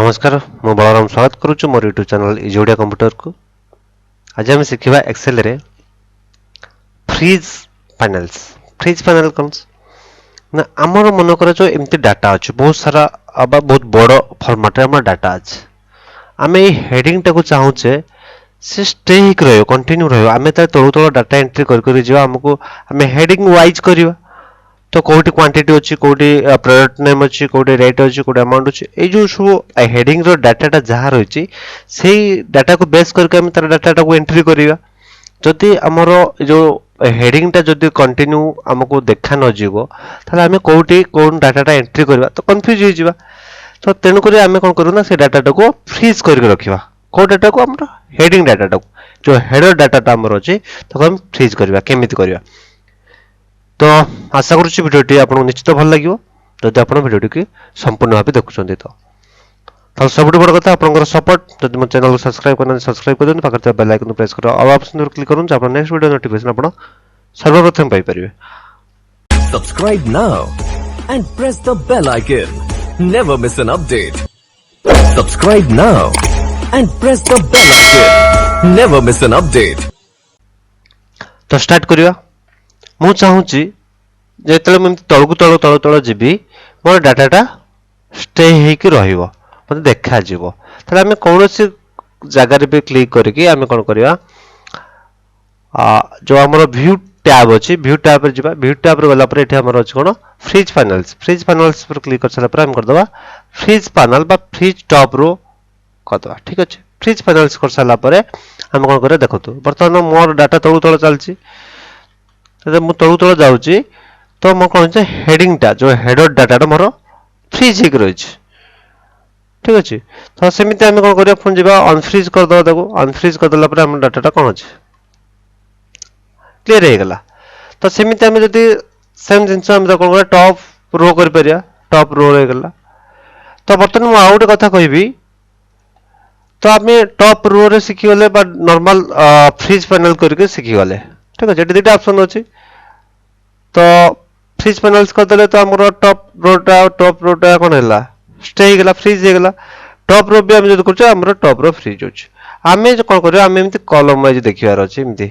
नमस्कार मु बलराम स्वागत करुछु मोर YouTube channel is Odia computer को। आज हम शिखिबा एक्सेल रे फ्रीज पैनल कौन ना आमर मन कर जो एमती डाटा अच्छे बहुत सारा अब बहुत बड़ फॉर्मेट रे हमर डाटा अच्छे आमे ए हेडिंग टाको चाहूचे से स्टे हिक रहयो कंटिन्यू रहयो आमे त तळु डाटा एंट्री कर जिवा हमको आमे हेडिंग वाइज करिवा तो कोटी क्वांटिटी अच्छी कोटी प्रोडक्ट नेम अच्छी कोटी रेट अच्छी कोटी अमाउंट अच्छी ए जो सब हेडिंग रो डाटाटा जहाँ रही से डाटा को बेस करके हम तार डाटा को एंट्री करिवा जदि हमर जो हेडिंग टा जदि कंटिन्यू हमको देखा न जीवो ताले हमें कोटी कोन डाटाटा एंट्री करबा तो कंफ्यूज हो जिवा तो तेनु करी हमें कोन करू ना से डाटाटा को फ्रीज करके रखिबा को डाटा को हमर हेडिंग डाटाटा को जो हेडर डाटाटा हमर अछि तो हम फ्रीज करबा केमिति करबा तो आशा करूँ भिडियोटी आपको निश्चित भल लगे जदि आप भिडियोटी की संपूर्ण भाव देखुं तो सब बड़ कथा आप सपोर्ट जब मो चैनल को सब्सक्राइब करना सब्सक्राइब कर दिखाते पाखे बेल आइकन प्रेस कर ऑल ऑप्शन पर क्लिक करूँ आप नेक्स्ट वीडियो नोटिफिकेशन आप सर्वप्रथम पाई परिबे। Subscribe now and press the bell icon. Never miss an update. Subscribe now and press the bell icon. Never miss an update. तो start करिया मु चाहूची जेतले मैं तळकु जीवी मोर डाटाटा स्टे हेकि रहिबो मते देखा जीवो तले हमें कोनोसी जगह रे भी क्लिक करके हमें कोन करिया जो हमर व्यू टैब अछि व्यू टैब पर जिबा व्यू टैब रे गला पर एठी हमर अछि कोन फ्रीज पैनल्स पर क्लिक कर सला पर हम कर दबा फ्रीज पैनल बा फ्रीज टॉप रो कर दबा ठीक अछि फ्रीज पैनल्स कर सला पर हम कोन करे देखतो वर्तमान मोर डाटा तळु चलछि तो मु तळु जाउची तो मो कोन छै हेडिंग टा जो हेडर डाटा मोर फ्रीज हिक रही ठीक अछि तो सेमिति हम कोन करिया फोन जिबा अनफ्रीज कर दो देखो अनफ्रीज कर दला पर हम डाटाटा कोन अछि क्लियर हे गला तो सेमिति हम जदी सेम जिंस हम कोन करिया टॉप रो कर परिया टॉप रो हे गला तो बर्तन मु आउट कथा कहबी तो आमे टॉप रो रे सिखि गले बा नॉर्मल फ्रीज पैनल करके सिखि गले ठीक अछि एटी दुटा ऑप्शन अछि तो फ्रीज पैनल्स कर देले तो हमरो टॉप रोटा कोन हैला स्टे हे गला फ्रीज हे गला टॉप रो भी हम जद करछ हमरो टॉप रो फ्रीज अछि आमे जो कोन करियो आमे एमति कॉलम वाइज देखिवार अछि एमति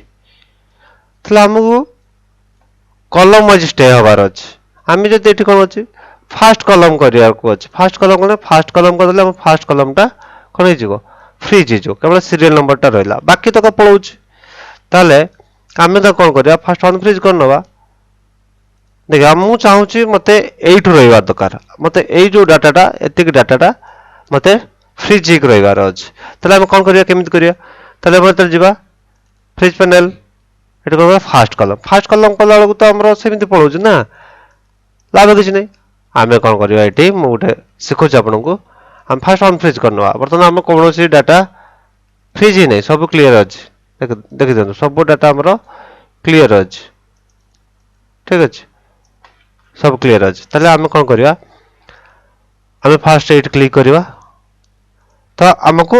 तला हमहु कॉलम वाइज स्टे होबार अछि आमे जद एठी कोन अछि फर्स्ट कॉलम करिया को अछि फर्स्ट कॉलम कर देले हम फर्स्ट कॉलम टा कोन हे जिवो फ्रीज हे जिवो केवल सीरियल नंबर टा रहला बाकी तो पळौछि ताले आमे तो कोन करिया फर्स्ट अनफ्रीज करनवा देखा मु चाहूची मते 8 रहिबा दरकार मते एई जो डाटाटा एतिक डाटाटा मते फ्रीज हिक रहिबार अछि तले हम कोन करिया केमित करिया तले हम तले जिबा फ्रीज पैनल एटा करबा फर्स्ट कॉलम कला लग तो हमरो सेमिति पळौछ ना लाभ किछ नै आमे कोन करिया एटी मु उठे सिखोछ आपन को हम फर्स्ट अनफ्रीज करनवा वर्तमान हम कोनोसी डाटा फ्रीज ही नै सब क्लियर अछि देखि दन सब डाटा हमरो क्लियर अछि ठीक अछि सब क्लियर अछि तले हम कोन करिया हम फर्स्ट एट क्लिक करिवा तो हमको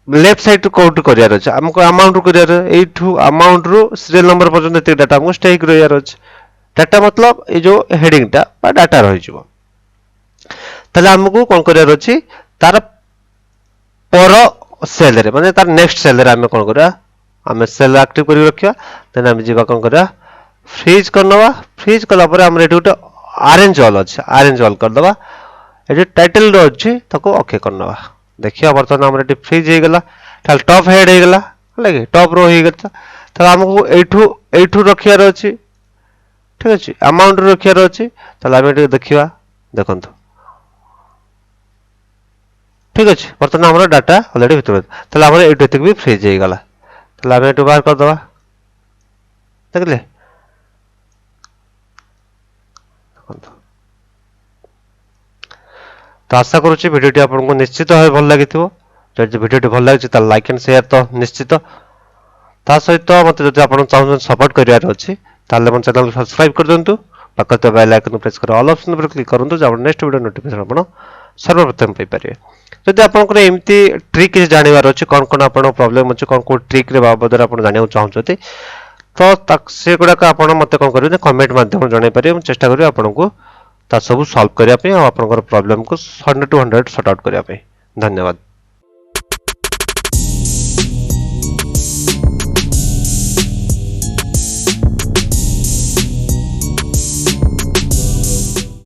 लेफ्ट साइड कोड करियार अछि हमको अमाउंट करियार एठू अमाउंट रो सीरियल नंबर पर्यंत एते डाटा हमको स्टे करियार अछि डाटा मतलब ए जो हेडिंग टा बा डाटा रहि जिवो तले हमको कोन करियार अछि तार पर सेल रे माने तार नेक्स्ट सेल रे हम कोन करिया हम सेल एक्टिव करि रखिया देन हम जीवा कोन करिया फ्रीज करनवा फ्रीज कला पर हम रेडी उटे ऑरेंज ऑल अछि ऑरेंज ऑल कर दबा ए जे टाइटल रो अछि तको ओके करनवा देखिया वर्तमान हम रेडी फ्रीज हे गला ताल टॉप हेड हे गला लगे टॉप रो हे गता त हमको एठू रखियार अछि ठीक अछि अमाउंट रखियार अछि ताल हम एटे देखिवा देखंतु ठीक अछि वर्तमान हमर डाटा ऑलरेडी भितर ताल हमर एटू तक भी फ्रीज हे गला ताल हम एटू बाहर कर दबा देखले तो आशा करूँ भिडियोटी आपको निश्चित भाव भल लगी जब भिडियोटी भल लगी तो लाइक एंड शेयर तो निश्चित ता सहित मत जब आप चाहते सपोर्ट करार अच्छी ताले मो चैनल को सब्सक्राइब कर दिंतु पाखे बेल आइकन प्रेस कर ऑल ऑप्शन पर क्लिक करूँ जब नेक्स्ट वीडियो नोटिफिकेशन आप सर्वप्रथम पाइपर जब आप एमती ट्रिक जानवर अच्छे कौन कौन आप प्रोब्लेम अच्छे कौन कौन ट्रिक बाबद आप जानना चाहते तो से गुड़ाक आप मत कौन करेंगे कमेंट मध्यम जन पारे चेष्टा करेंगे आपको ता सब सॉल्व करिया पे और आपनकर प्रॉब्लम को 100 टू 100 सॉर्ट आउट करिया पे धन्यवाद।